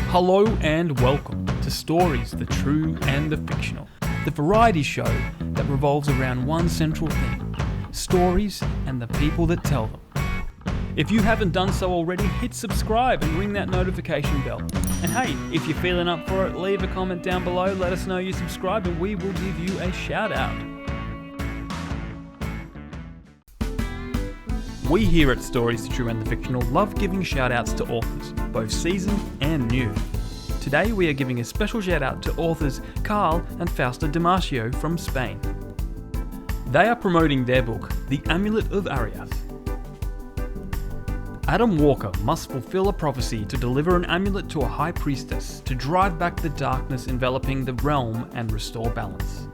Hello and welcome to Stories, the True and the Fictional, the variety show that revolves around one central theme: stories and the people that tell them. If you haven't done so already, hit subscribe and ring that notification bell. And hey, if you're feeling up for it, leave a comment down below, let us know you subscribed, and we will give you a shout out. We here at Stories, the True and the Fictional love giving shout outs to authors, both seasoned and new. Today we are giving a special shout out to authors Carl and Fausta Damasio from Spain. They are promoting their book, The Amulet of Ariath. Adam Walker must fulfill a prophecy to deliver an amulet to a high priestess to drive back the darkness enveloping the realm and restore balance.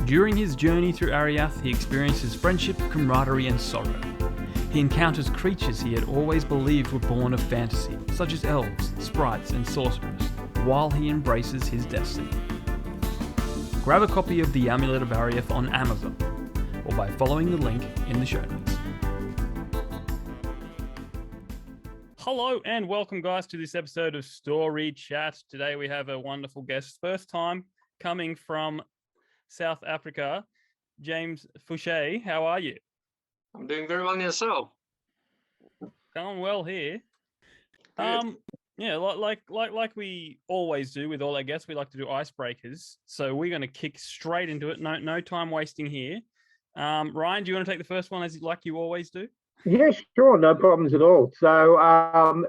During his journey through Ariath, he experiences friendship, camaraderie and sorrow. He encounters creatures he had always believed were born of fantasy, such as elves, sprites and sorcerers, while he embraces his destiny. Grab a copy of The Amulet of Ariath on Amazon, or by following the link in the show notes. Hello and welcome guys to this episode of Story Chat. Today we have a wonderful guest, first time coming from South Africa, James Fouche. How are you? I'm doing very well in yourself. Going well here. Yeah, like we always do with all our guests, we like to do icebreakers. So we're going to kick straight into it. No time wasting here. Ryan, do you want to take the first one as like you always do? Yeah, sure, no problems at all. So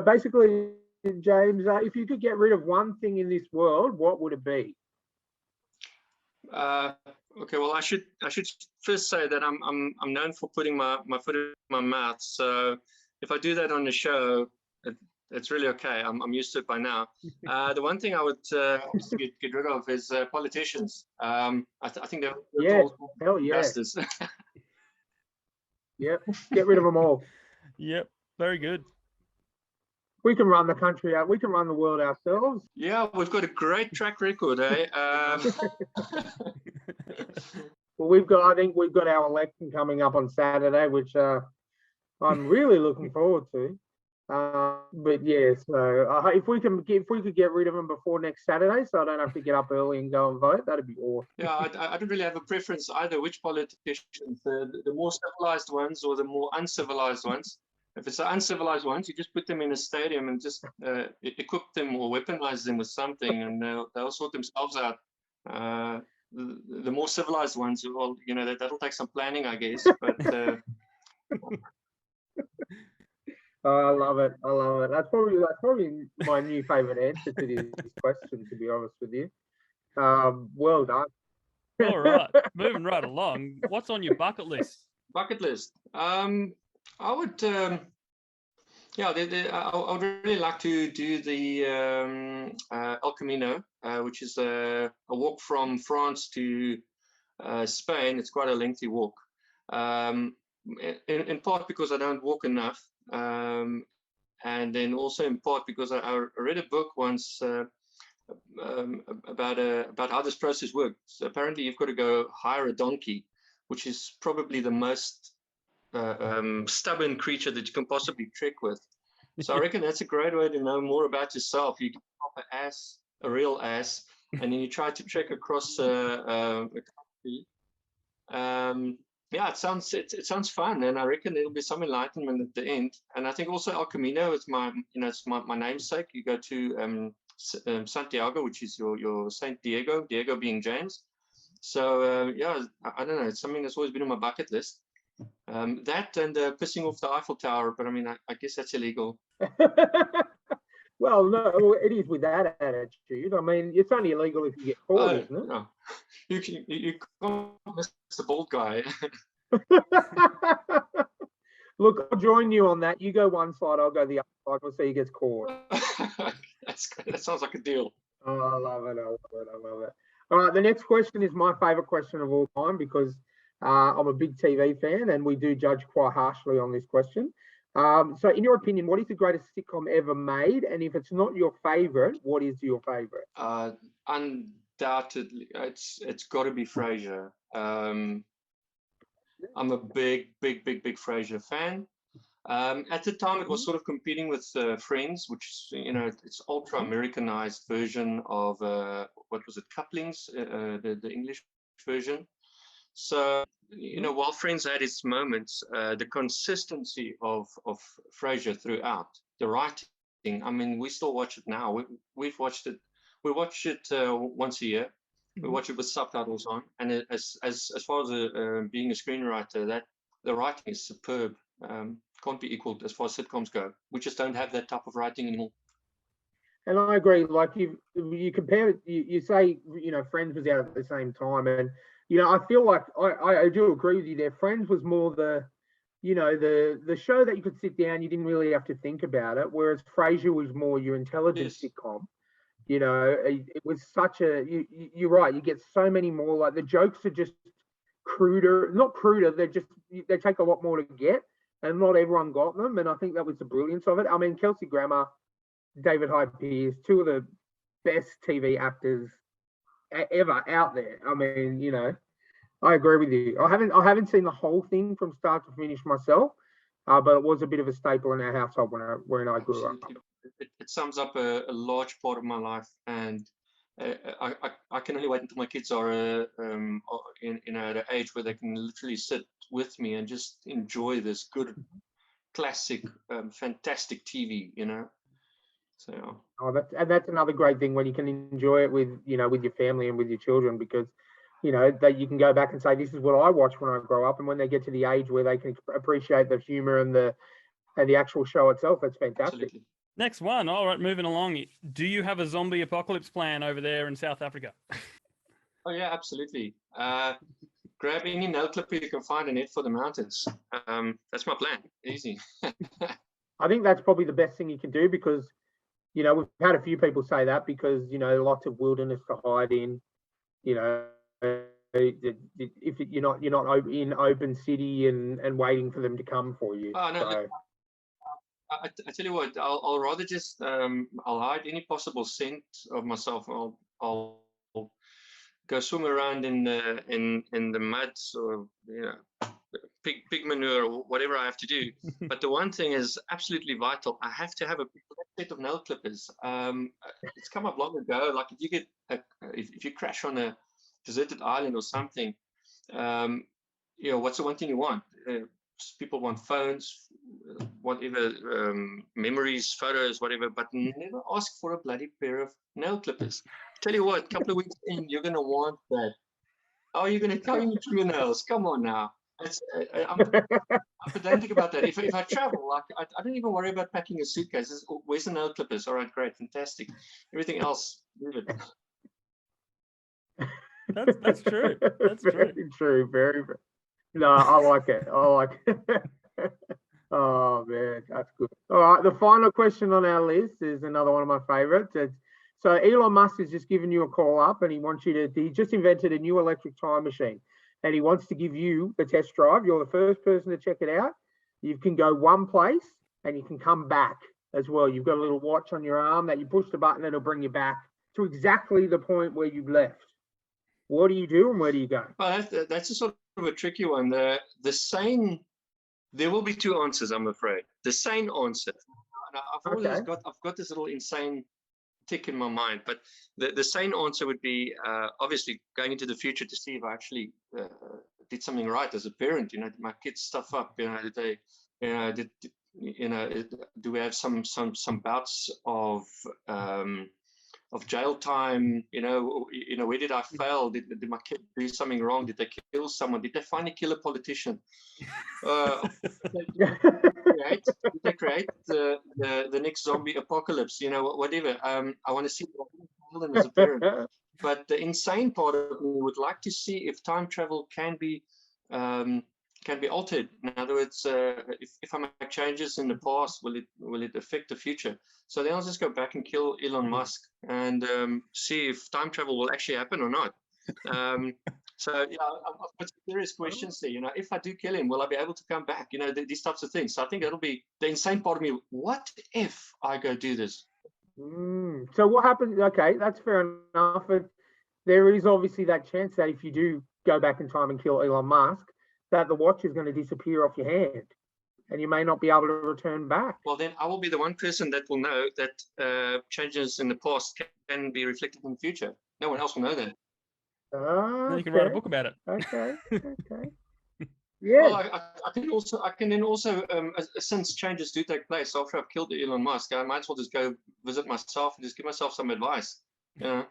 basically, James, if you could get rid of one thing in this world, what would it be? Okay, well, I should first say that I'm known for putting my foot in my mouth. So if I do that on the show, it's really okay. I'm used to it by now. The one thing I would get rid of is politicians. I think they're hell yeah. bastards. Yep, get rid of them all. Yep, very good. We can run the country out. We can run the world ourselves. Yeah, we've got a great track record, eh? Well, I think we've got our election coming up on Saturday, which I'm really looking forward to. But yeah, so if we could get rid of them before next Saturday, so I don't have to get up early and go and vote, that'd be awesome. Yeah, I don't really have a preference either. Which politicians, the more civilized ones or the more uncivilized ones? If it's the uncivilized ones, you just put them in a stadium and just equip them or weaponize them with something, and they'll sort themselves out. The more civilized ones, well, you know, that'll take some planning, I guess. But I love it. That's probably my new favorite answer to this question, to be honest with you. Well done. All right, moving right along. What's on your bucket list? Bucket list. I would, I would really like to do the El Camino, which is a walk from France to Spain. It's quite a lengthy walk, in part because I don't walk enough, and then also in part because I read a book once about how this process works. Apparently, you've got to go hire a donkey, which is probably the most stubborn creature that you can possibly trick with. So I reckon that's a great way to know more about yourself. You get a real ass, and then you try to trek across a country. Yeah, it sounds fun, and I reckon there'll be some enlightenment at the end. And I think also El Camino is it's my namesake. You go to Santiago, which is your Saint Diego being James. So yeah, I don't know. It's something that's always been on my bucket list. That and pissing off the Eiffel Tower, but I mean, I guess that's illegal. Well, no, it is with that attitude. I mean, it's only illegal if you get caught, isn't it? No. You can't miss the bald guy. Look, I'll join you on that. You go one side, I'll go the other side. We'll see who gets caught. That's good. That sounds like a deal. Oh, I love it. All right, the next question is my favorite question of all time because I'm a big TV fan and we do judge quite harshly on this question. So in your opinion, what is the greatest sitcom ever made? And if it's not your favorite, what is your favorite? Undoubtedly, it's got to be Frasier. I'm a big Frasier fan. At the time, it was sort of competing with Friends, which, you know, it's ultra Americanized version of what was it, Couplings, the English version. So, you know, while Friends had its moments, the consistency of Frasier throughout, the writing, I mean, we still watch it now. We've watched it. We watch it once a year. We watch it with subtitles on. And as far as being a screenwriter, that the writing is superb. Can't be equaled as far as sitcoms go. We just don't have that type of writing anymore. And I agree. Like you compare it, you say, you know, Friends was out at the same time, and you know, I feel like I do agree with you there. Friends was more the, you know, the show that you could sit down, you didn't really have to think about it. Whereas Frasier was more your intelligent sitcom. You know, it was such a. You're right. You get so many more. Like the jokes are just cruder, not cruder. They take a lot more to get, and not everyone got them. And I think that was the brilliance of it. I mean, Kelsey Grammer, David Hyde Pierce, two of the best TV actors ever out there. I mean, you know, I agree with you. I haven't seen the whole thing from start to finish myself, but it was a bit of a staple in our household when I grew up. It sums up a large part of my life, and I can only wait until my kids are in at an age where they can literally sit with me and just enjoy this good, classic, fantastic TV. You know. So. Oh, that's another great thing when you can enjoy it with, you know, with your family and with your children, because, you know, that you can go back and say, this is what I watched when I grow up, and when they get to the age where they can appreciate the humor and the actual show itself, that's fantastic. Absolutely. Next one. All right, moving along. Do you have a zombie apocalypse plan over there in South Africa? Oh yeah, absolutely. Grab any nail clipper you can find and head for the mountains. That's my plan. Easy. I think that's probably the best thing you can do, because, you know, we've had a few people say that, because, you know, lots of wilderness to hide in, you know, if you're not in open city and waiting for them to come for you. Oh no. So. I tell you what, I'll rather just I'll hide any possible scent of myself. I'll go swim around in the mud, or, you know, pig manure, or whatever I have to do. But the one thing is absolutely vital. I have to have a set of nail clippers. It's come up long ago. Like if you get if you crash on a deserted island or something, you know, what's the one thing you want? People want phones, whatever, memories, photos, whatever, but never ask for a bloody pair of nail clippers. Tell you what, a couple of weeks in, you're going to want that. Oh, you're going to tell me your nails. Come on now. I'm pedantic about that. If I travel, like I don't even worry about packing a suitcase. Where's the nail clippers? All right, great, fantastic. Everything else, leave it. That's true. That's very true. Very. No, I like it. Oh man, that's good. All right, the final question on our list is another one of my favorites. So Elon Musk has just given you a call up, and he wants you to. He just invented a new electric time machine, and he wants to give you the test drive. You're the first person to check it out. You can go one place, and you can come back as well. You've got a little watch on your arm that you push the button, and it'll bring you back to exactly the point where you left. What do you do, and where do you go? Well, that's a sort of a tricky one. The sane, there will be two answers, I'm afraid. The sane answer. I've got this little insane tick in my mind, but the sane answer would be obviously going into the future to see if I actually did something right as a parent. You know, did my kids stuff up? You know, did they? You know, do we have some bouts of jail time? You know, where did I fail? Did my kid do something wrong? Did they kill someone? Did they finally kill a politician? Did they create the next zombie apocalypse? You know, whatever. I want to see them as a parent. But the insane part of me would like to see if time travel can be altered. In other words, if I make changes in the past, will it affect the future? So then I'll just go back and kill Elon Musk and see if time travel will actually happen or not. So yeah, I've got some serious questions there. You know, if I do kill him, will I be able to come back? You know, these types of things. So I think that'll be the insane part of me. What if I go do this? So what happens? Okay, that's fair enough. But there is obviously that chance that if you do go back in time and kill Elon Musk, that the watch is going to disappear off your hand. and you may not be able to return back. Well, then I will be the one person that will know that changes in the past can be reflected in the future. No one else will know that. Then you can write a book about it. Okay. Yeah. Well, I can then also, since changes do take place after I've killed Elon Musk, I might as well just go visit myself and just give myself some advice. You know?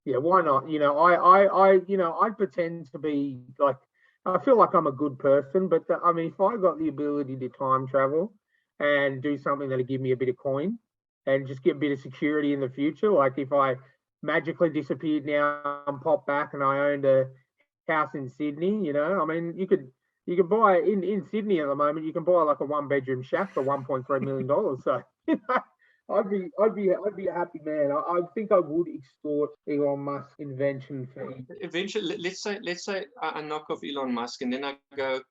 Yeah, why not? I pretend to be like, I feel like I'm a good person, but I mean, if I got the ability to time travel and do something that'll give me a bit of coin and just get a bit of security in the future, like if I magically disappeared now and popped back and I owned a house in Sydney, I mean, you could buy in Sydney at the moment, you can buy like a 1-bedroom shack for $1.3 million. So I'd be a happy man. I think I would extort Elon Musk's invention fee. Eventually, let's say I knock off Elon Musk, and then I go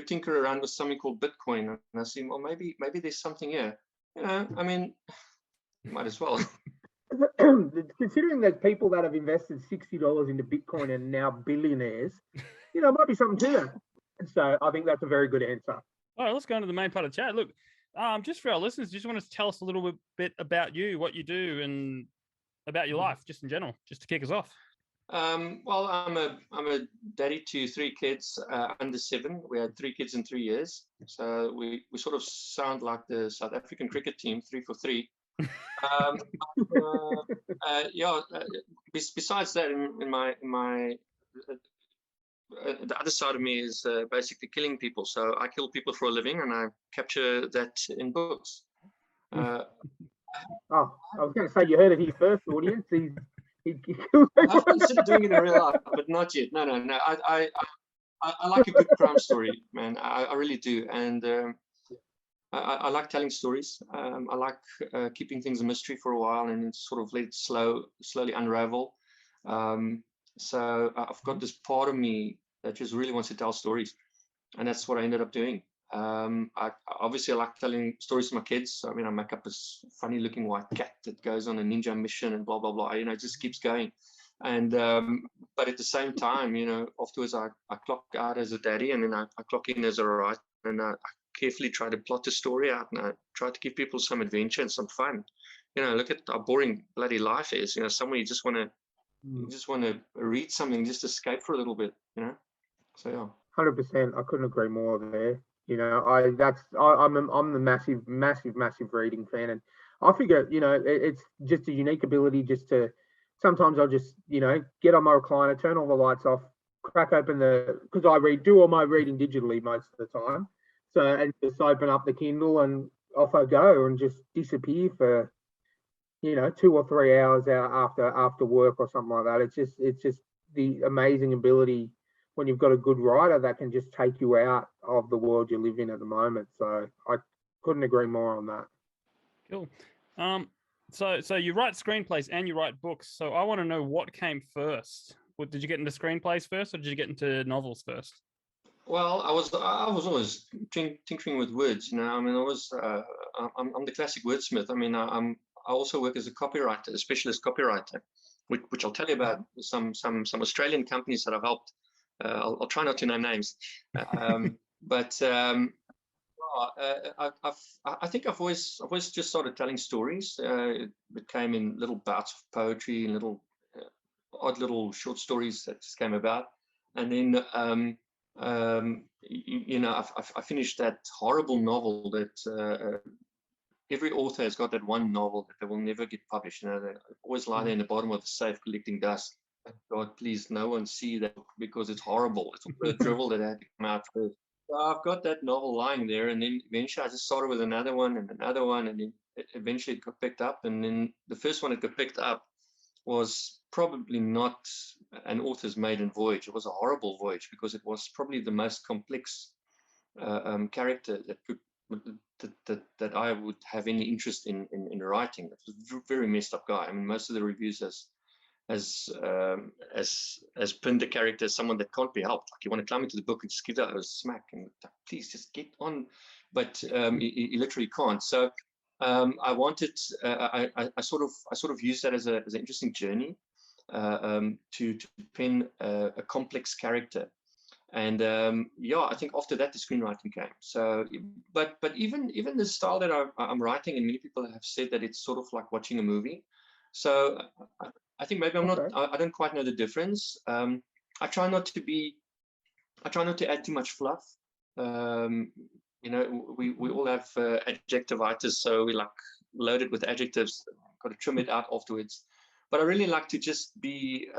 tinker around with something called Bitcoin, and I see, well, maybe there's something here. I mean, might as well. Considering there's people that have invested $60 into Bitcoin and now billionaires, might be something to that. So I think that's a very good answer. All right, let's go into the main part of the chat. Look, just for our listeners, just want to tell us a little bit about you, what you do, and about your life, just in general, just to kick us off. Well, I'm a daddy to 3 kids under 7. We had 3 kids in 3 years, so we sort of sound like the South African cricket team, 3 for 3. Besides that, in my the other side of me is basically killing people. So I kill people for a living, and I capture that in books. I was going to say, you heard it here first, audience. I've considered doing it in real life, but not yet. No. I like a good crime story, man. I really do, and I like telling stories. I like keeping things a mystery for a while and then sort of let it slowly unravel. So I've got this part of me that just really wants to tell stories, and that's what I ended up doing. I obviously like telling stories to my kids. I mean, I make up this funny looking white cat that goes on a ninja mission and blah blah blah. It just keeps going. And but at the same time, afterwards I clock out as a daddy, and then I clock in as a writer, and I carefully try to plot the story out, and I try to give people some adventure and some fun. Look at how boring bloody life is. Somewhere you just want to read something, just escape for a little bit. So yeah. 100%. I couldn't agree more there. I'm the massive reading fan, and I figure it's just a unique ability just to. Sometimes I'll just get on my recliner, turn all the lights off, crack open because I do all my reading digitally most of the time. So, and just open up the Kindle and off I go and just disappear for 2 or 3 hours out after work or something like that. It's just the amazing ability when you've got a good writer that can just take you out of the world you live in at the moment. So I couldn't agree more on that. Cool. So you write screenplays and you write books. So I want to know what came first. Did you get into screenplays first, or did you get into novels first? Well, I was always tinkering with words. I mean, I'm the classic wordsmith. I mean, I also work as a copywriter, a specialist copywriter, which I'll tell you about some Australian companies that I've helped. I'll try not to name names, but I think I've always just started telling stories. It came in little bouts of poetry and little odd little short stories that just came about, and then I finished that horrible novel that every author has got, that one novel that they will never get published. They always lie there in the bottom of the safe collecting dust. God, please, no one see that, because it's horrible. It's all the drivel that had to come out first. So I've got that novel lying there, and then eventually I just started with another one, and then eventually it got picked up. And then the first one it got picked up was probably not an author's maiden voyage. It was a horrible voyage, because it was probably the most complex character that I would have any interest in writing. It was a very messed up guy. I mean, most of the reviews as pinned the character as someone that can't be helped. Like, you want to climb into the book and just give that a smack and please just get on, but you literally can't. So I wanted, I sort of used that as an interesting journey to pen a complex character, And yeah, I think after that the screenwriting came. So, but even the style that I'm writing, and many people have said that it's sort of like watching a movie. So I think maybe I'm not. I don't quite know the difference. I try not to add too much fluff. You know, we all have adjectivitis, so we like loaded with adjectives. Got to trim it out afterwards. But I really like to just be.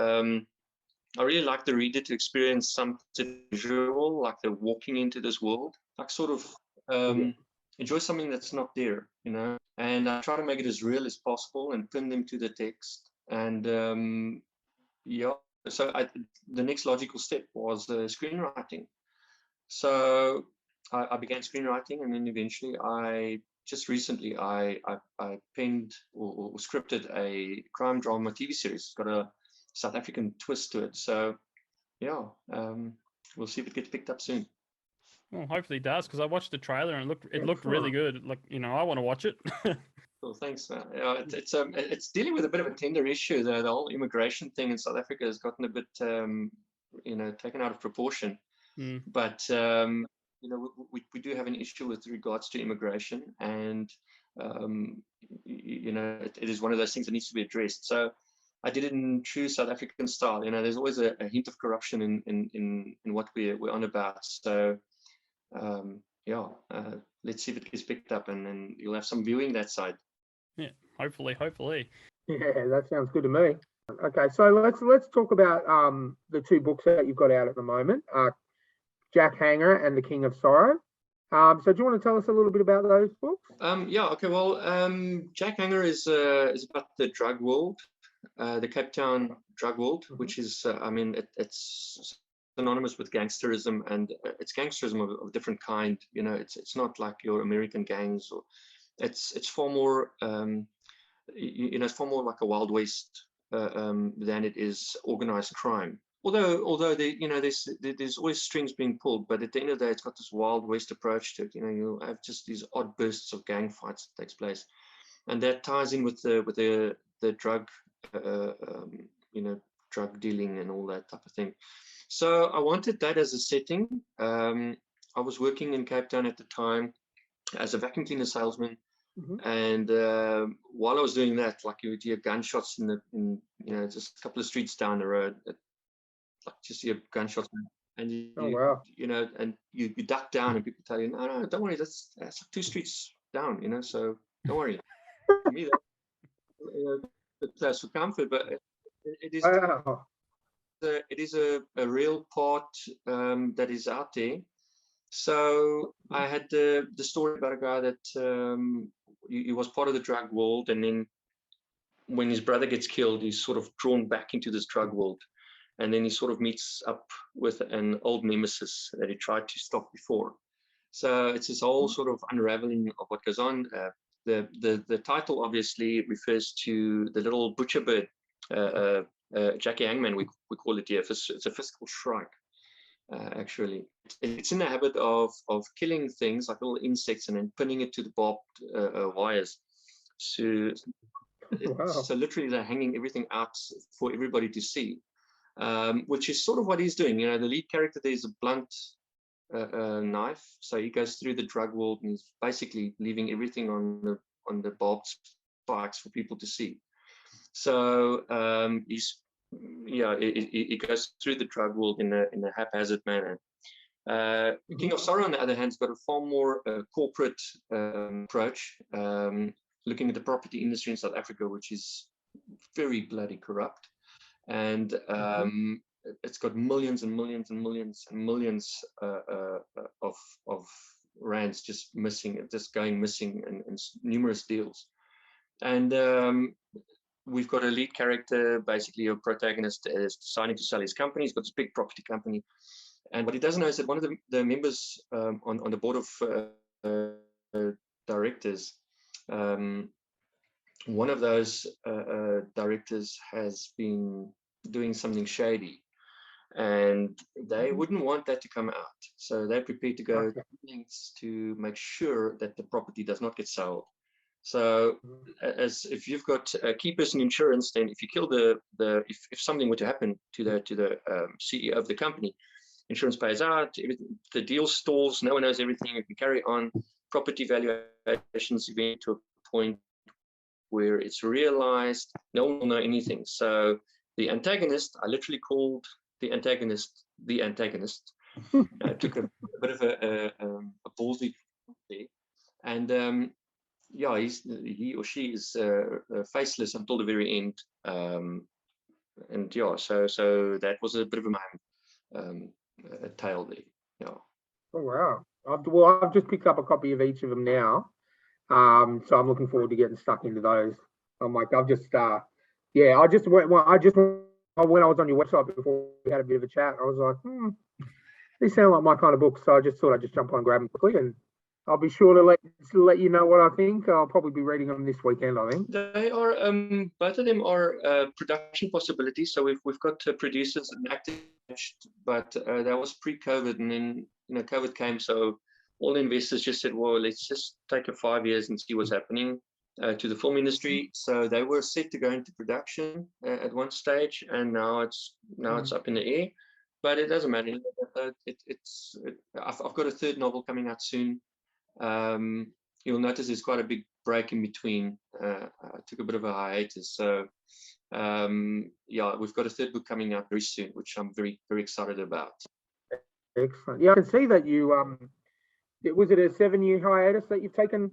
I really like the reader to experience something visual, like they're walking into this world, like sort of enjoy something that's not there, you know. And I try to make it as real as possible and pin them to the text. And yeah, so the next logical step was the screenwriting. So I began screenwriting, and then eventually just recently I penned or scripted a crime drama TV series. It's got a South African twist to it. So yeah, we'll see if it gets picked up soon. Well, hopefully it does, because I watched the trailer and it looked really good. Like, you know, I want to watch it. Well, thanks, man. Yeah, it's dealing with a bit of a tender issue. The whole immigration thing in South Africa has gotten a bit you know, taken out of proportion. But you know, we do have an issue with regards to immigration, and you know, it is one of those things that needs to be addressed. So I did it in true South African style. You know, there's always a hint of corruption in what we're on about. So yeah, let's see if it gets picked up, and then you'll have some viewing that side. Yeah, hopefully. Yeah, that sounds good to me. Okay, so let's talk about the two books that you've got out at the moment, Jack Hanger and The King of Sorrow. So do you want to tell us a little bit about those books? Yeah, okay. Well, Jack Hanger is about the drug world, the Cape Town drug world, which is, I mean, it's synonymous with gangsterism, and it's gangsterism of a different kind. You know, it's not like your American gangs, or it's far more, you know, it's far more like a Wild West than it is organized crime. Although you know, there's always strings being pulled, but at the end of the day, it's got this Wild West approach to it. You know, you'll have just these odd bursts of gang fights that takes place, and that ties in with the drug, you know, drug dealing and all that type of thing. So I wanted that as a setting. I was working in Cape Town at the time as a vacuum cleaner salesman. And while I was doing that, like, you would hear gunshots in you know, just a couple of streets down the road. Like, just hear gunshots, and you know, and you duck down, and people tell you, no, don't worry, that's like 2 streets down, you know, so don't worry. For me, that's a place for comfort, but it is a real part that is out there. So I had the story about a guy that he was part of the drug world, and then when his brother gets killed, he's sort of drawn back into this drug world, and then he sort of meets up with an old nemesis that he tried to stop before. So it's this whole sort of unraveling of what goes on. The title obviously refers to the little butcher bird, Jackie Hangman, we call it here. It's a fiscal shrike. Actually, it's in the habit of killing things like little insects and then pinning it to the barbed wires. So literally they're hanging everything out for everybody to see, which is sort of what he's doing. You know, the lead character there is a blunt knife, so he goes through the drug world and he's basically leaving everything on the barbed spikes for people to see. So he goes through the drug world in a haphazard manner. King of Sorrow, on the other hand, has got a far more corporate approach, looking at the property industry in South Africa, which is very bloody corrupt, and it's got millions and millions and millions and millions of rands just going missing, and numerous deals. And we've got a lead character, basically a protagonist, is deciding to sell his company. He's got this big property company, and what he doesn't know is that one of the members on the board of directors, one of those directors has been doing something shady, and they wouldn't want that to come out. So they're prepared to go to lengths to make sure that the property does not get sold. So, as if you've got a key person insurance, then if you kill if something were to happen to the CEO of the company, insurance pays out, the deal stalls, no one knows everything, you can carry on. Property valuations event to a point where it's realized, no one will know anything. So the antagonist, I literally called the antagonist the antagonist. Took a bit of a ballsy there. And yeah, he or she is faceless until the very end. And yeah, so that was a bit of a tale there. Yeah. Oh wow! I've just picked up a copy of each of them now, so I'm looking forward to getting stuck into those. I'm like, I've just when I was on your website before we had a bit of a chat, I was like, these sound like my kind of books, so I just thought I'd just jump on and grab them quickly, and I'll be sure to let you know what I think. I'll probably be reading them this weekend, I think. They are both of them are production possibilities. So we've got producers and actors, but that was pre-COVID, and then COVID came, so all the investors just said, well, let's just take 5 years and see what's happening to the film industry. So they were set to go into production at one stage, and now it's up in the air. But it doesn't matter. I've got a third novel coming out soon. You'll notice there's quite a big break in between. I took a bit of a hiatus. So yeah, we've got a third book coming out very soon, which I'm very, very excited about. Excellent. Yeah, I can see that you was it a 7-year hiatus that you've taken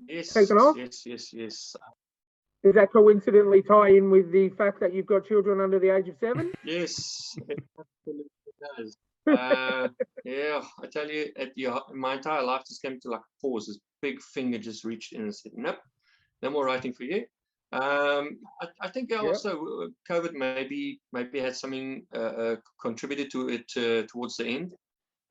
off? Yes. Does that coincidentally tie in with the fact that you've got children under the age of 7? Yes, it absolutely does. Yeah, I tell you, my entire life just came to like a pause. This big finger just reached in and said, nope, no more writing for you. I think also COVID maybe had something contributed to it towards the end.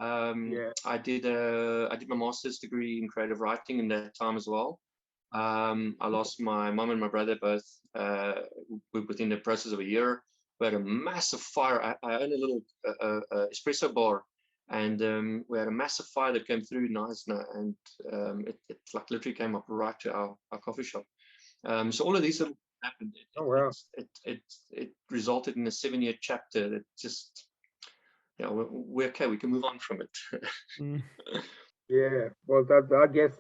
I did my master's degree in creative writing in that time as well. I lost my mom and my brother both within the process of a year. We had a massive fire. I own a little espresso bar, and we had a massive fire that came through and it like literally came up right to our coffee shop. So all of these have happened. It resulted in a 7-year chapter that just, we're okay. We can move on from it. Yeah, well, I guess.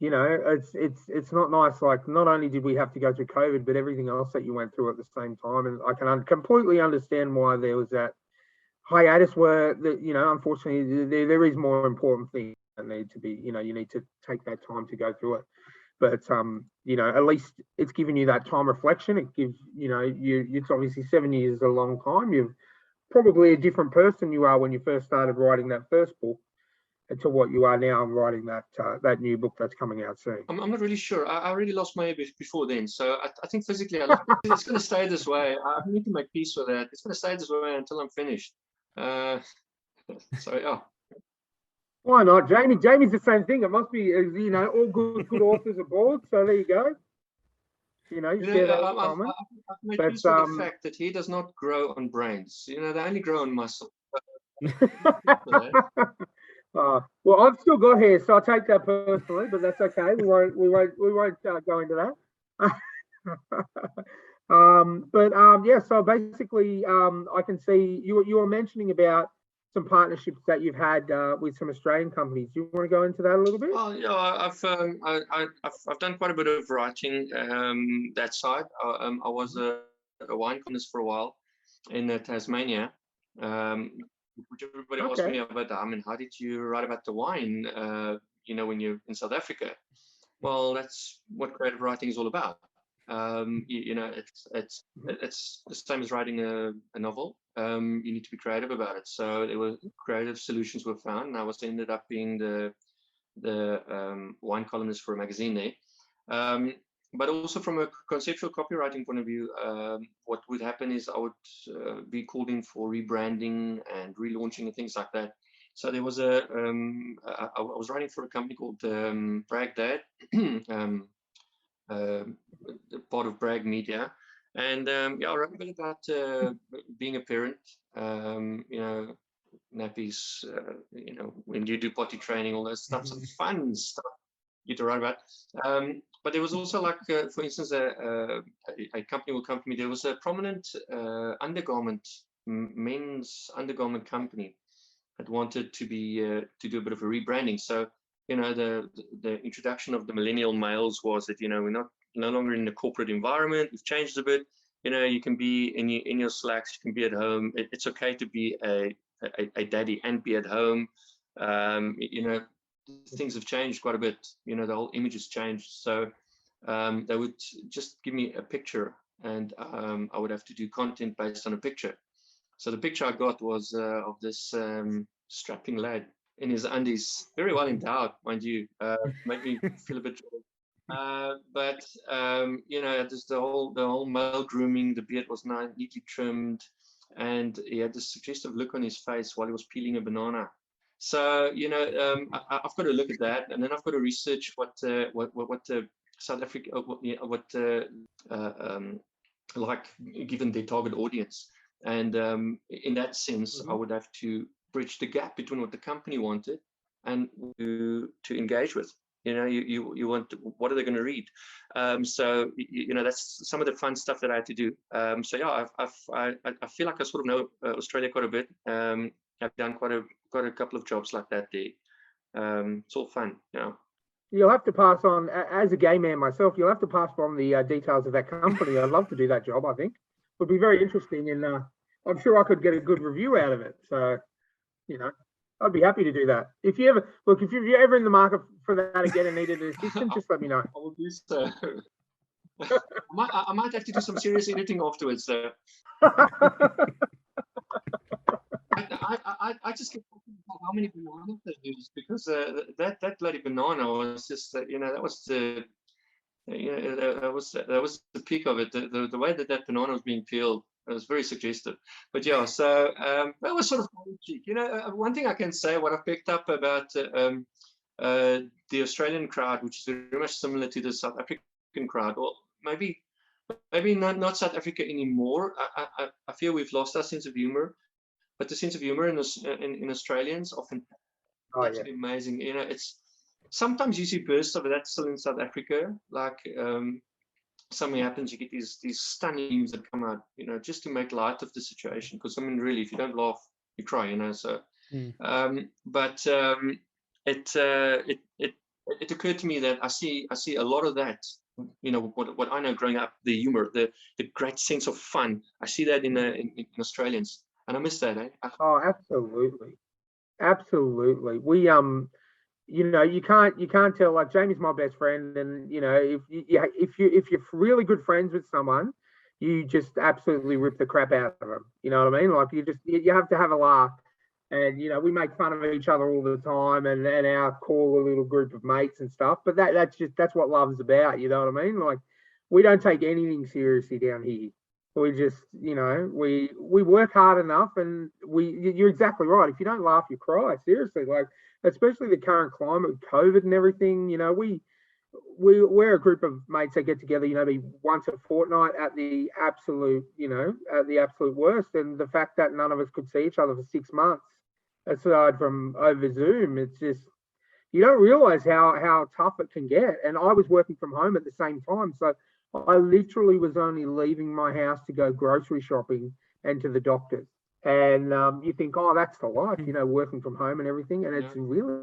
It's not nice. Like, not only did we have to go through COVID, but everything else that you went through at the same time. And I can completely understand why there was that hiatus where, unfortunately, there is more important things that need to be, you need to take that time to go through it. But, at least it's given you that time reflection. It gives, it's obviously 7 years is a long time. You're probably a different person you are when you first started writing that first book to what you are now writing that new book that's coming out soon. I'm not really sure. I already lost my hair before then, so I think physically it's going to stay this way. I need to make peace with that. It's going to stay this way until I'm finished. So yeah. Why not, Jamie? Jamie's the same thing. It must be, all good authors are bald. So there you go. I've made peace with the fact that he does not grow on brains. They only grow on muscle. Well, I've still got hair, so I'll take that personally, but that's okay. We won't go into that. So basically, I can see you were mentioning about some partnerships that you've had with some Australian companies. Do you want to go into that a little bit? Well, I've done quite a bit of writing that side. I was a wine columnist for a while in Tasmania. Which everybody asked me about. How did you write about the wine? When you're in South Africa. Well, that's what creative writing is all about. It's the same as writing a novel. You need to be creative about it. So there were creative solutions were found, and I ended up being the wine columnist for a magazine there. But also from a conceptual copywriting point of view, what would happen is I would be called in for rebranding and relaunching and things like that. So there was I was writing for a company called Brag Dad, part of Brag Media. And I wrote a bit about being a parent, nappies, when you do potty training, all those stuff, some fun stuff you to write about. But there was also, like, for instance, a company will come to me. There was a prominent men's undergarment company had wanted to do a bit of a rebranding. So, you know, the introduction of the millennial males was that, you know, we're no longer in the corporate environment. We've changed a bit. You know, you can be in your slacks. You can be at home. It's okay to be a daddy and be at home. You know, things have changed quite a bit. You know, the whole image has changed. So they would just give me a picture, and I would have to do content based on a picture. So the picture I got was of this strapping lad in his undies, very well endowed, mind you. Made me feel a bit. But you know, just the whole male grooming. The beard was neatly trimmed, and he had this suggestive look on his face while he was peeling a banana. So, you know, I've got to look at that, and then I've got to research what South Africa, like, given their target audience. And in that sense, I would have to bridge the gap between what the company wanted and to engage with. You know, you want, what are they going to read? So, you know, that's some of the fun stuff that I had to do. So yeah, I feel like I sort of know Australia quite a bit. I've done quite a couple of jobs like that there. It's all fun, you know. You'll have to pass on, as a gay man myself, you'll have to pass on the details of that company. I'd love to do that job, I think. It would be very interesting, and I'm sure I could get a good review out of it. So, you know, I'd be happy to do that. If you're ever in the market for that again and needed an assistant, just let me know. I will do so. I might have to do some serious editing afterwards, though. I just get talking about how many bananas they used, because that bloody banana was just you know, that was the that was the peak of it. The way that banana was being peeled, it was very suggestive. But yeah, so that was sort of cheek. You know, one thing I can say, what I picked up about the Australian crowd, which is very much similar to the South African crowd, or maybe not South Africa anymore. I feel we've lost our sense of humor. But the sense of humor in Australians often absolutely amazing. You know, it's sometimes you see bursts of that still in South Africa. Like something happens, you get these stunning memes that come out, you know, just to make light of the situation. Because I mean, really, if you don't laugh, you cry. You know, so. But it occurred to me that I see a lot of that. You know, what I know growing up, the humor, the great sense of fun. I see that in Australians. And I miss that, eh? Oh, absolutely. We you know, you can't tell. Like, Jamie's my best friend, and you know, if you're really good friends with someone, you just absolutely rip the crap out of them. You know what I mean? Like, you have to have a laugh, and you know, we make fun of each other all the time, and our core little group of mates and stuff. But that's what love's about. You know what I mean? Like, we don't take anything seriously down here. We just, you know, we work hard enough, and you're exactly right. If you don't laugh, you cry. Seriously, like, especially the current climate with COVID and everything. You know, we're a group of mates that get together, you know, once a fortnight at the absolute worst. And the fact that none of us could see each other for 6 months, aside from over Zoom, it's just, you don't realize how tough it can get. And I was working from home at the same time, so I literally was only leaving my house to go grocery shopping and to the doctors. And you think, oh, that's the life, you know, working from home and everything. And it's really,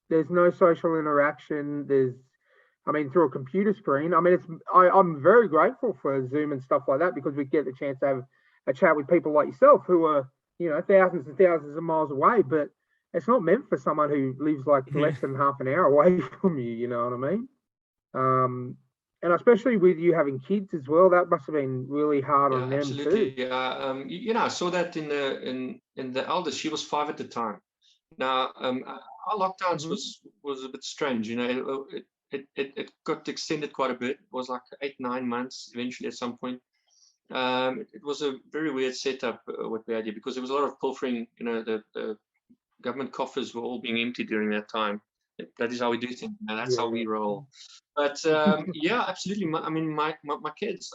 there's no social interaction. Through a computer screen. I mean, I'm very grateful for Zoom and stuff like that, because we get the chance to have a chat with people like yourself who are, you know, thousands and thousands of miles away. But it's not meant for someone who lives like less than half an hour away from you. You know what I mean? And especially with you having kids as well, that must have been really hard on them absolutely. too. Yeah, you know, I saw that in the eldest. She was 5 at the time. Now, our lockdowns was a bit strange. You know, it got extended quite a bit. It was like 8-9 months eventually at some point. It was a very weird setup what we had here, because there was a lot of pilfering. You know, the government coffers were all being emptied during that time. That is how we do things. Now, that's how we roll. But yeah, absolutely. My kids,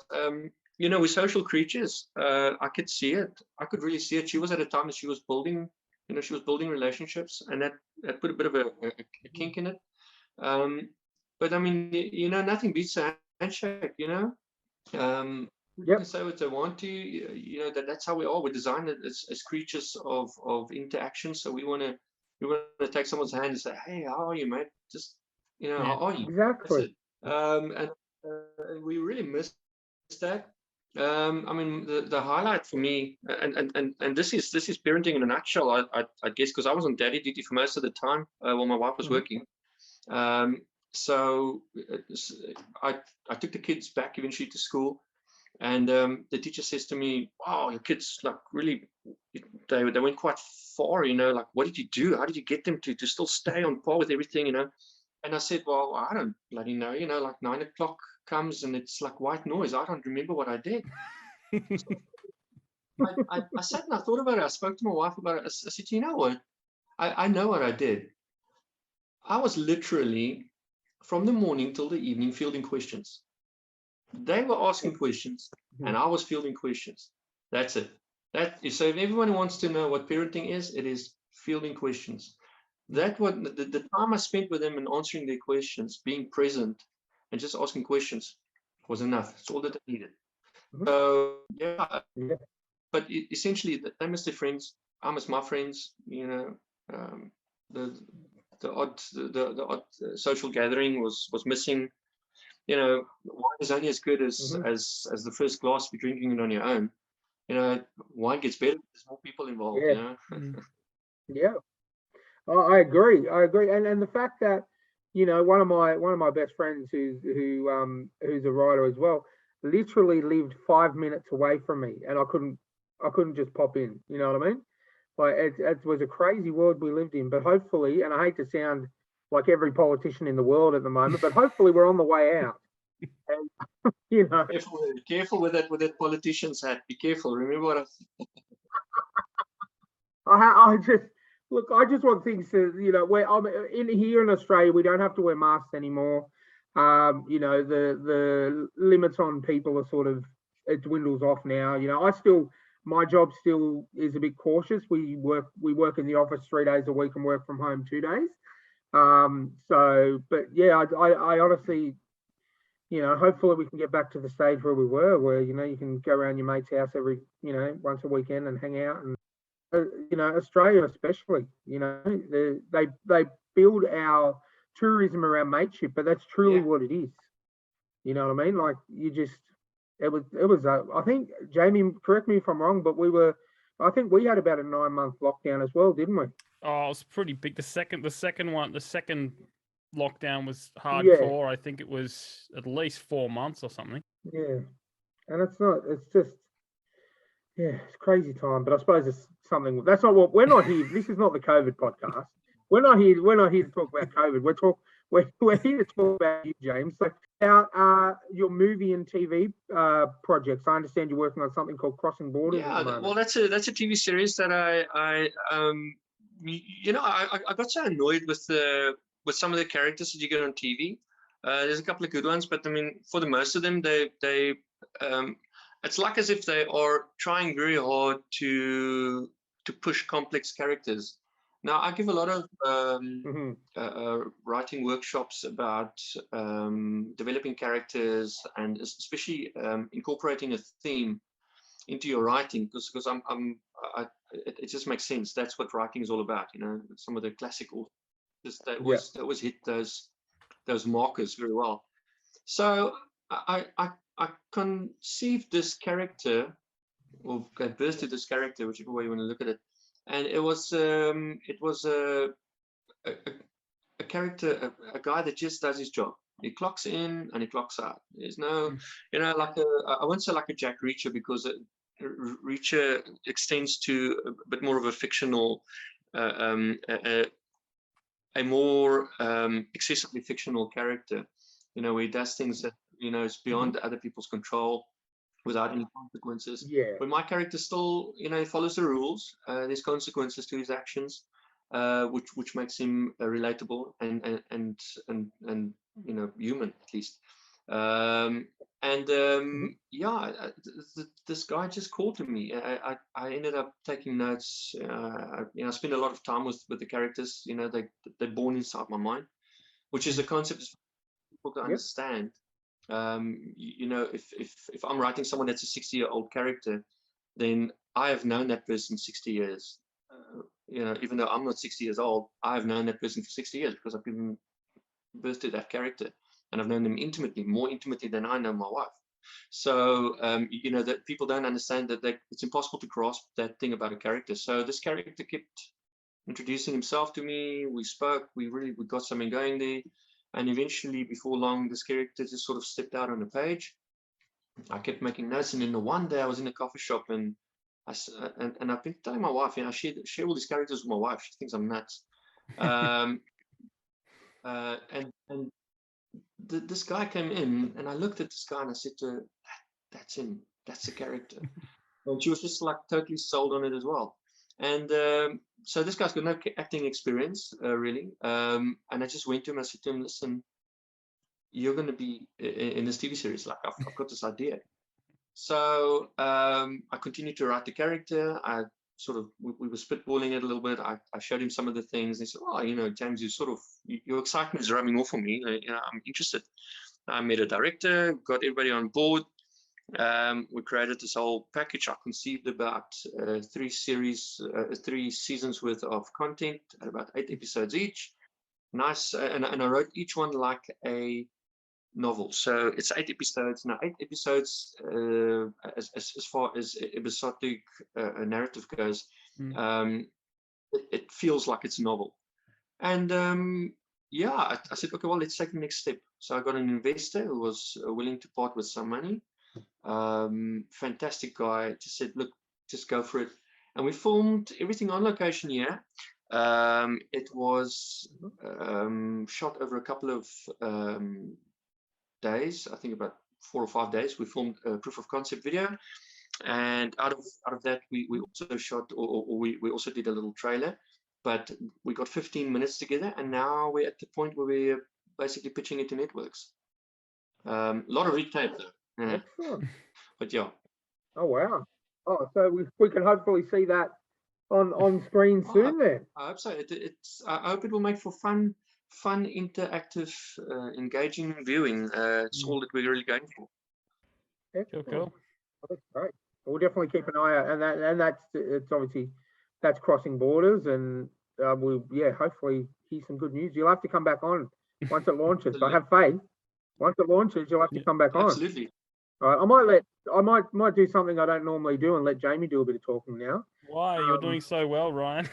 you know, we're social creatures. I could see it. I could really see it. She was at a time that she was building, you know, relationships, and that put a bit of a kink in it. But I mean, you know, nothing beats a handshake, you know. Yep. can say what they want to. You know, that's how we are. We're designed as creatures of interaction. So we want to take someone's hand and say, "Hey, how are you, mate? Just, you know, how are you?" That's Exactly. it. And we really miss that. I mean, the highlight for me, and this is parenting in a nutshell, I guess, because I was on daddy duty for most of the time while my wife was working. So I took the kids back eventually to school, and the teacher says to me, "Wow, your kids like really, they went quite far, you know. Like, what did you do? How did you get them to still stay on par with everything, you know?" And I said, "Well, I don't bloody know, you know, like 9 o'clock comes and it's like white noise. I don't remember what I did." I sat and I thought about it. I spoke to my wife about it. I said, "You know what? I know what I did. I was literally from the morning till the evening fielding questions. They were asking questions and I was fielding questions. That's it. So if everyone wants to know what parenting is, it is fielding questions. That what the time I spent with them and answering their questions, being present and just asking questions was enough. It's all that I needed." So yeah. But essentially, they miss their friends. I miss my friends. You know, the odd social gathering was missing. You know, wine is only as good as the first glass if you're drinking it on your own. You know, wine gets better. There's more people involved. Yeah. You know. Yeah. I agree. And the fact that, you know, one of my best friends who's a writer as well, literally lived 5 minutes away from me, and I couldn't just pop in. You know what I mean? Like it was a crazy world we lived in. But hopefully, and I hate to sound like every politician in the world at the moment, but hopefully we're on the way out. And, you know, Careful with that politician's hat. Be careful. Remember what I just look. I just want things to, you know, where I'm in here in Australia, we don't have to wear masks anymore. You know, the limits on people are sort of, it dwindles off now. You know, my job still is a bit cautious. We work in the office 3 days a week and work from home 2 days. So, but yeah, I honestly, you know, hopefully we can get back to the stage where we were, where, you know, you can go around your mate's house every, you know, once a weekend and hang out. And you know, Australia especially, you know, they build our tourism around mateship, but that's truly what it is. You know what I mean? Like, you just, it was I think, Jamie, correct me if I'm wrong, but I think we had about a 9-month lockdown as well, didn't we? Oh, it was pretty big. The second lockdown was hardcore. I think it was at least 4 months or something. Yeah, and it's just, yeah, it's crazy time. But I suppose it's something that's not what we're not here. This is not the COVID podcast. We're not here to talk about COVID. We're here to talk about you, James. So your movie and TV projects. I understand you're working on something called Crossing Borders at the moment. Well, that's a TV series that I got so annoyed with some of the characters that you get on TV. There's a couple of good ones, but I mean, for the most of them, they it's like as if they are trying very hard to push complex characters. Now, I give a lot of writing workshops about developing characters and especially incorporating a theme into your writing, because it just makes sense. That's what writing is all about. You know, some of the classic authors that was hit those markers very well. So I conceived this character, or birthed this character, whichever way you want to look at it, and it was a character, a guy that just does his job. He clocks in and he clocks out. There's no, you know, like I won't say like a Jack Reacher, because Reacher extends to a bit more of a fictional, a more excessively fictional character. You know, where he does things that, you know, is beyond other people's control, without any consequences. But my character still, you know, he follows the rules. There's consequences to his actions, which makes him relatable and you know, human at least. This guy just called to me. I ended up taking notes. You know, I spend a lot of time with the characters. You know, they're born inside my mind, which is a concept for people to understand. You know, if I'm writing someone that's a 60-year-old character, then I have known that person 60 years. You know, even though I'm not 60 years old, I've known that person for 60 years because I've given birth to that character, and I've known them intimately, more intimately than I know my wife. So, you know, that people don't understand that it's impossible to grasp that thing about a character. So this character kept introducing himself to me. We spoke, we got something going there. And eventually, before long, this character just sort of stepped out on the page. I kept making notes, and then the one day I was in a coffee shop, and I've been telling my wife, you know, I share all these characters with my wife. She thinks I'm nuts. And this guy came in, and I looked at this guy and I said to her, that's him, that's the character. And she was just like totally sold on it as well. And so this guy's got no acting experience, really. And I just went to him, I said to him, listen, you're going to be in this TV series. Like, I've got this idea. So I continued to write the character. I sort of, we were spitballing it a little bit. I showed him some of the things. And he said, oh, you know, James, you sort of, your excitement is rubbing off on me. You know, I'm interested. I met a director, got everybody on board. We created this whole package. I conceived about 3 seasons worth of content at about 8 episodes each. Nice. And I wrote each one like a novel. So it's 8 episodes. Now, 8 episodes, as far as episodic narrative goes, it feels like it's a novel. And yeah, I said, okay, well, let's take the next step. So I got an investor who was willing to part with some money. Fantastic guy. Just said, look, just go for it. And we filmed everything on location here. It was shot over a couple of days, I think about 4 or 5 days. We filmed a proof of concept video, and out of that we also shot, or we also did a little trailer. But we got 15 minutes together, and now we're at the point where we're basically pitching it to networks. A lot of retape though. Yeah. Excellent. But yeah. Oh wow. Oh, so we can hopefully see that on screen soon then. I hope so. I hope it will make for fun, interactive, engaging viewing. It's all that we're really going for. Excellent. Cool. Oh, that's great. We'll definitely keep an eye out, and it's obviously that's crossing borders, and we'll hopefully hear some good news. You'll have to come back on once it launches. I have faith. Once it launches, you'll have to come back on. Absolutely. All right, I might do something I don't normally do and let Jamie do a bit of talking now. Why? You're doing so well, Ryan.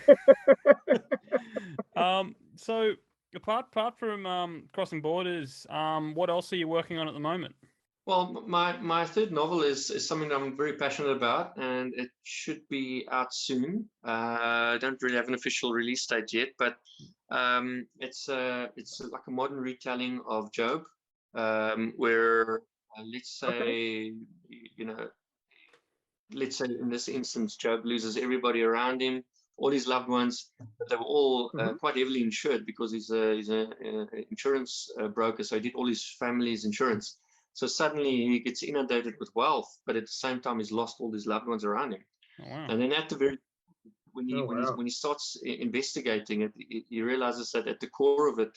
So apart from crossing borders, what else are you working on at the moment? Well, my third novel is something that I'm very passionate about, and it should be out soon. I don't really have an official release date yet, but it's like a modern retelling of Job, where let's say, you know, let's say in this instance, Job loses everybody around him, all his loved ones. They were all quite heavily insured because he's a insurance broker, so he did all his family's insurance. So suddenly he gets inundated with wealth, but at the same time he's lost all his loved ones around him. Oh, wow. And then at the very when he starts investigating it, he realizes that at the core of it,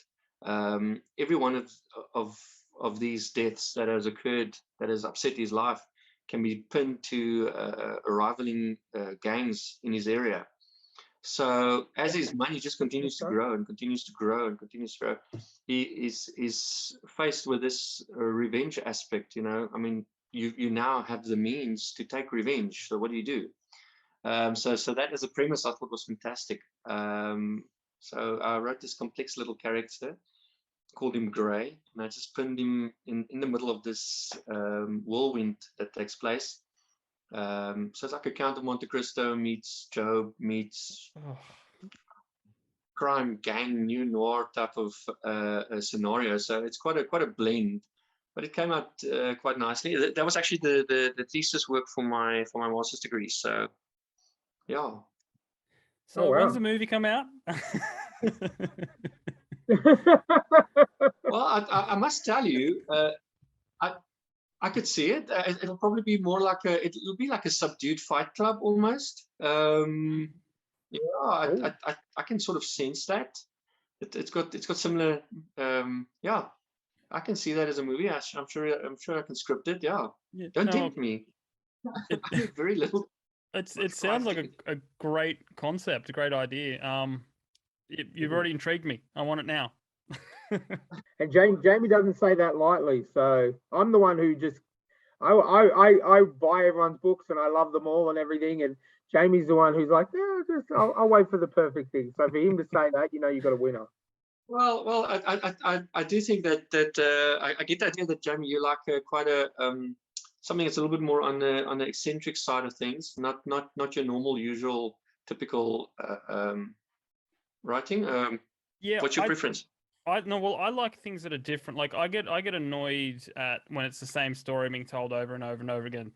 every one of these deaths that has occurred, that has upset his life, can be pinned to rivaling gangs in his area. So as his money just continues to grow and continues to grow and continues to grow, he is faced with this revenge aspect. You know, I mean, you now have the means to take revenge. So what do you do? So that as a premise I thought was fantastic. So I wrote this complex little character, called him Gray, and I just pinned him in the middle of this whirlwind that takes place. So it's like a Count of Monte Cristo meets Job meets crime gang new noir type of scenario. So it's quite a blend, but it came out quite nicely. That was actually the thesis work for my master's degree. So yeah. So when's the movie come out? Well, I must tell you, I could see it. It'll probably be more like it'll be like a subdued Fight Club almost. Yeah, I can sort of sense that. It's got similar. Yeah. I can see that as a movie. I'm sure I can script it. Yeah. Yeah. Don't No, tempt me. it, I need very little. it sounds like a great concept, a great idea. You've already intrigued me. I want it now. And Jamie doesn't say that lightly. So I'm the one who just I buy everyone's books and I love them all and everything. And Jamie's the one who's like, yeah, I'll wait for the perfect thing. So for him to say that, you've got a winner. Well, I do think that I get the idea that Jamie, you like quite a something that's a little bit more on the eccentric side of things, not your normal, usual, typical writing. Yeah, What's your preference? Well, I like things that are different. Like I get annoyed at when it's the same story being told over and over and over again.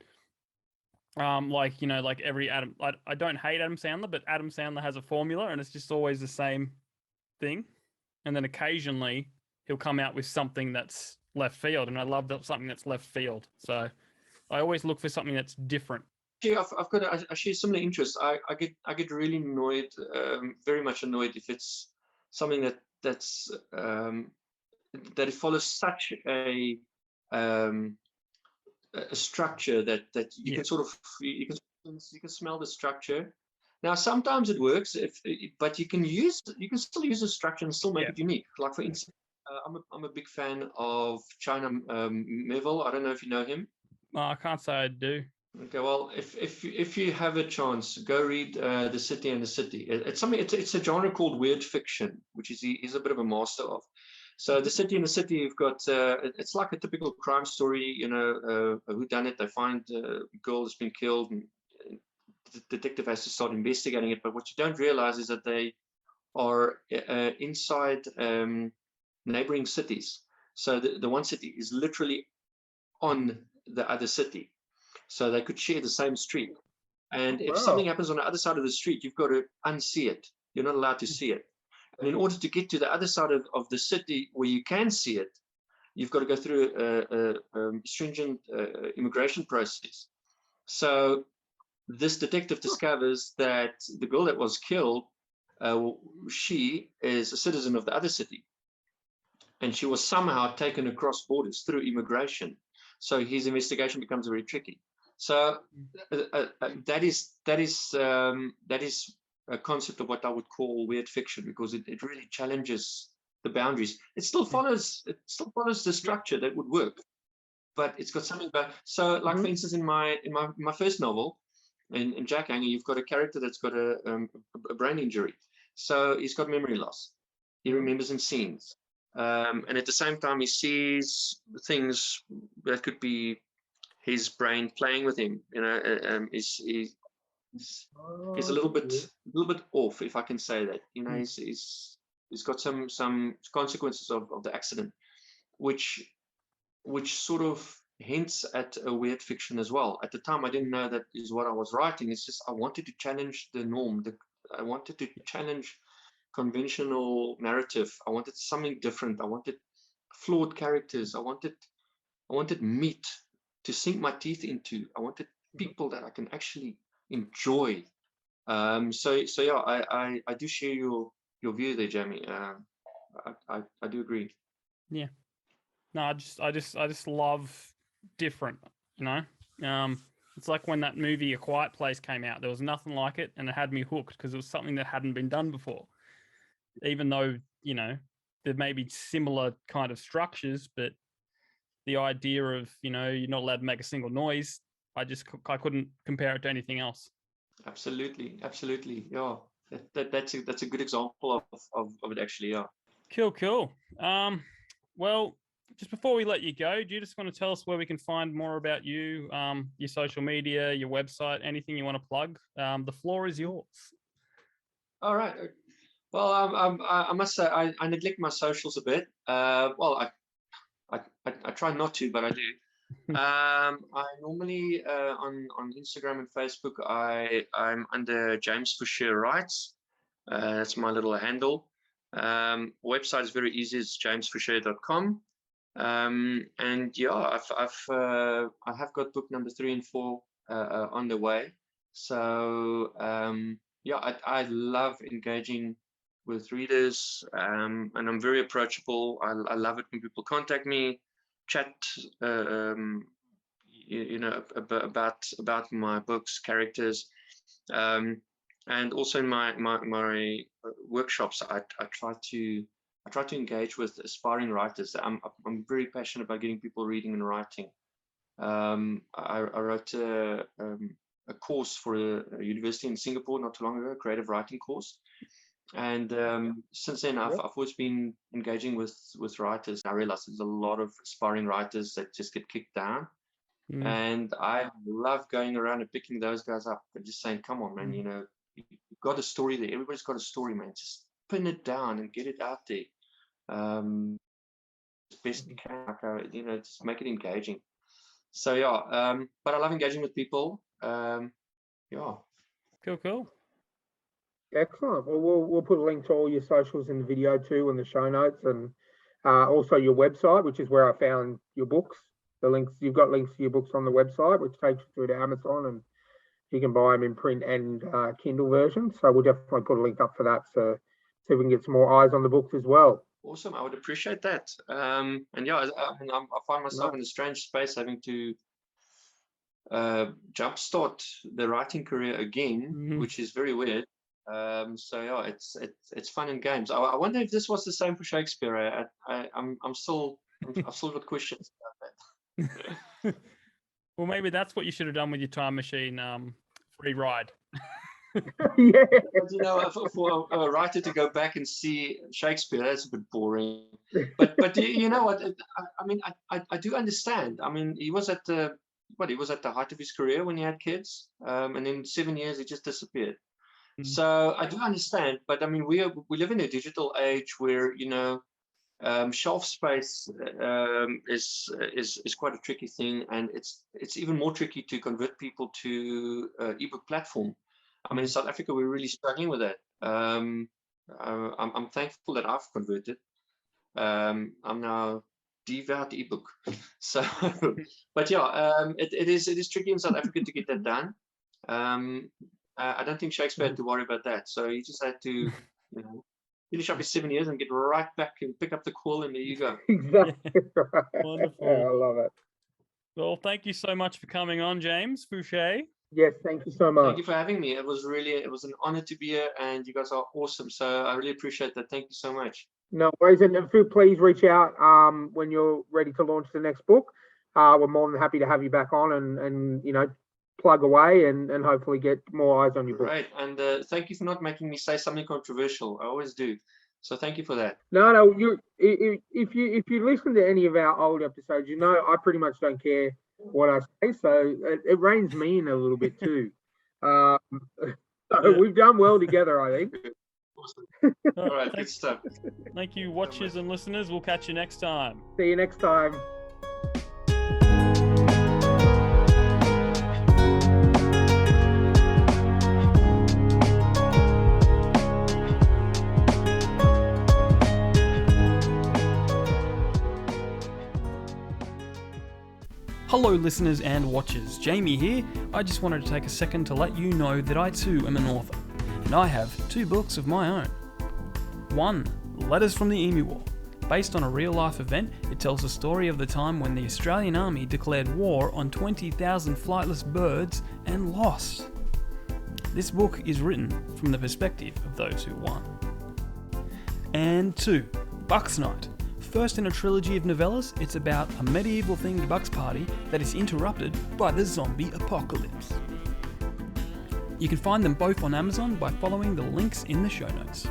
Like like every Adam. I don't hate Adam Sandler, but Adam Sandler has a formula, and it's just always the same thing. And then occasionally he'll come out with something that's left field, and I love that something that's left field. So I always look for something that's different. Yeah, I've got actually similar interests. I get really annoyed, very much annoyed if it's something that it follows such a structure that you can sort of you can smell the structure. Now sometimes it works, but you can still use a structure and still make it unique. Like for instance, I'm a big fan of China Miéville. I don't know if you know him. I can't say I do. Okay, well, if you have a chance, go read The City and the City. It's a genre called weird fiction, which he's a bit of a master of. So The City and the City, you've got it's like a typical crime story, a whodunit. They find a girl that's been killed, and the detective has to start investigating it. But what you don't realize is that they are inside neighboring cities. So the one city is literally on the other city. So they could share the same street. And if something happens on the other side of the street, you've got to unsee it. You're not allowed to see it. And in order to get to the other side of the city where you can see it, you've got to go through a stringent immigration process. So this detective discovers that the girl that was killed, she is a citizen of the other city. And she was somehow taken across borders through immigration. So his investigation becomes very tricky. So that is a concept of what I would call weird fiction, because it really challenges the boundaries. It still follows the structure that would work, but it's got something about. So, like for instance, in my first novel, in Jack Hanger, you've got a character that's got a brain injury, so he's got memory loss. He remembers in scenes, and at the same time, he sees things that could be his brain playing with him. He's a little bit off, if I can say that. He's got some consequences of the accident, which sort of hints at a weird fiction as well. At the time, I didn't know that is what I was writing. It's just I wanted to challenge the norm. I wanted to challenge conventional narrative. I wanted something different. I wanted flawed characters. I wanted meat to sink my teeth into. I wanted people that I can actually enjoy. So yeah, I do share your view there, Jamie. I do agree. Yeah. No, I just love different, It's like when that movie A Quiet Place came out. There was nothing like it, and it had me hooked because it was something that hadn't been done before. Even though, there may be similar kind of structures, but the idea of, you're not allowed to make a single noise, I couldn't compare it to anything else. Absolutely. Yeah. That's a good example of it, actually. Yeah. Cool. Well, just before we let you go, do you just want to tell us where we can find more about you, your social media, your website, anything you want to plug? The floor is yours. All right. Well, I must say I neglect my socials a bit. Well, I try not to, but I do. I normally on Instagram and Facebook I'm under James Fouche Writes. That's my little handle. Website is very easy. It's jamesfouche.com. And yeah, I have got book number 3 and 4 on the way. So yeah, I love engaging readers, and I'm very approachable. I love it when people contact me, chat, about my books, characters, and also in my workshops. I try to engage with aspiring writers. I'm very passionate about getting people reading and writing. I wrote a course for a university in Singapore not too long ago, a creative writing course. And since then, I've always been engaging with writers. I realized there's a lot of aspiring writers that just get kicked down. And I love going around and picking those guys up and just saying, come on, man, you've got a story there. Everybody's got a story, man. Just pin it down and get it out there. As best you can, just make it engaging. So, yeah, but I love engaging with people. Yeah. Cool. Excellent. Well, we'll put a link to all your socials in the video too, in the show notes, and also your website, which is where I found your books. The links, you've got links to your books on the website, which takes you through to Amazon, and you can buy them in print and Kindle version. So we'll definitely put a link up for that, so we can get some more eyes on the books as well. Awesome. I would appreciate that. And yeah, I find myself in a strange space having to jumpstart the writing career again, which is very weird. So yeah, it's fun and games. I wonder if this was the same for Shakespeare. I've still got questions about that. Well, maybe that's what you should have done with your time machine. Free ride. Yeah. For a writer to go back and see Shakespeare, that's a bit boring. But you know what? I do understand. I mean, he was at the height of his career when he had kids, and in 7 years he just disappeared. So I do understand, but I mean, we live in a digital age where shelf space is quite a tricky thing, and it's even more tricky to convert people to ebook platform. I mean, in South Africa, we're really struggling with that. I'm thankful that I've converted. I'm now devout ebook. So, but yeah, it is tricky in South Africa to get that done. I don't think Shakespeare had to worry about that. So he just had to, finish up his 7 years and get right back and pick up the quill, and there you go. Exactly right. Wonderful. I love it. Well, thank you so much for coming on, James Fouche. Yes, thank you so much. Thank you for having me. It was an honor to be here, and you guys are awesome. So I really appreciate that. Thank you so much. No worries. And please reach out when you're ready to launch the next book. We're more than happy to have you back on and plug away and hopefully get more eyes on your book. Right. And thank you for not making me say something controversial. I always do. So thank you for that. No. If you listen to any of our old episodes, I pretty much don't care what I say. So it reins me in a little bit too. So we've done well together, I think. Awesome. All right. Good stuff. Thank you, watchers and listeners. We'll catch you next time. See you next time. Hello listeners and watchers, Jamie here. I just wanted to take a second to let you know that I too am an author, and I have 2 books of my own. 1, Letters from the Emu War. Based on a real-life event, it tells the story of the time when the Australian Army declared war on 20,000 flightless birds and lost. This book is written from the perspective of those who won. And 2, Bucks Night. First in a trilogy of novellas, it's about a medieval-themed Bucks party that is interrupted by the zombie apocalypse. You can find them both on Amazon by following the links in the show notes.